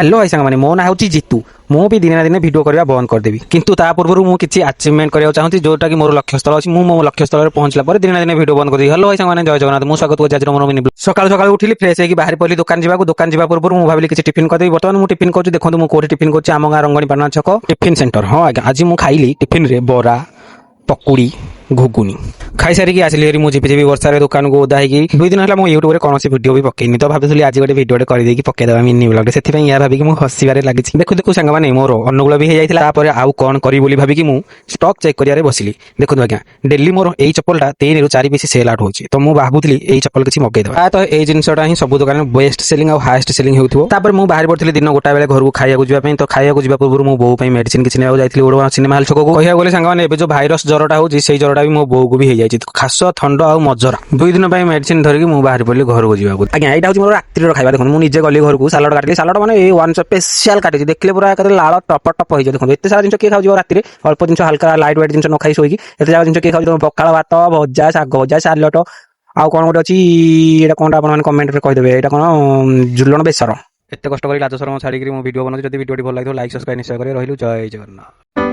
Hello भाई सांग मो ना हूँ जीतू मु भी दिन दिन भिड करने बंद करदेवी किंतु ता पूर्व मुझे किसी अचिवमेंट करने चाहूँगी जोटा कि मोर लक्ष्यस्थल अच्छी मो लक्ष्यस्थल पहुंचला पर दिन दिन भिड बंद कर हेलो भाई सांग जय जगन्नाथ मुझे स्वागत करुँच आज मोर मिनी सकाल सकाल उठिली फ्रेश होगी बाहर पड़ी दुकान जा पूर्व मुझे भाविली किसी टिफिन करदेवी बर्तमान मुझे टिफिन करूँ देखो मुझे कौटी टिफिन करुँच आम गाँ रंगणीपाटना छक टिफिन सेंटर हाँ आज्ञा आज मुझे खाइली टिफिन रे बरा पकुड़ी घुगुनी खाई सारिकी आसिली हेरी मुझे झिपी वर्षा दुकान को ओदा है 2 दिन है यूट्यूब कौन भिडियो भी पकईनी तो भाई आज गोटे भिडियो करदेकी पकईदेवा मिनी ब्लॉग से भाविकी मुझे हसबार लगी देखु देखु सांग मैंने मोर अनुकूल भी हो जाता आउ कौन करी भाविकी मुझे स्टक चेक कर बसिली देखो आज्ञा डेली मोर यही चप्पलटा 3 ରୁ 4 पीस सेल आउट होची तो मुझे भावुली यही चप्पल किसी मगेदेवा तो यही जिनसा ही सब दुकान बेस्ट सेलिंग और हाएस्ट सेलिंग होता मुझे बाहर पड़ी दिन गोटा बेले घर को खाइया जावाई तो खाइया जा पूर्व मो बो मेडिसिन किसी नहीं जाती ओडवा सिनेमा हॉल छक को कह गले सांग जो भाइरस ज्वरटा होची से ज्वरटा भी मो बो को भी हो जाए खास थंड आ मजरा 2 दिन मेडिसिन धरिकी मुझे बाहर पड़ी घर को जावा आज्ञा यहाँ हूँ मोर रात्रि खाଇବା देखो मुझे गली घर को सालाड काटी सालाड मैंने वन स्पेशल काटी देखले पूरा लाल टप टप हो जाए देखो एत सारा जिन किए खाऊ राति अल्प जिन हल्का लाइट वेट जिन न खाई शोकी एत सारा जिन किए खाऊ पखाड़ भात भजा शाग भजा सालट आउ कौन गोटे अच्छी यहाँ कौन आप कमेंट में कहीदेवे यहाँ कौन झुलण बेसर एत कष्ट कर लाज शरम छाड़ी भिडियो बनाऊँ जब भिडियो भल लगे लाइक सब्सक्राइब निश्चय करें रही जय जगन्नाथ।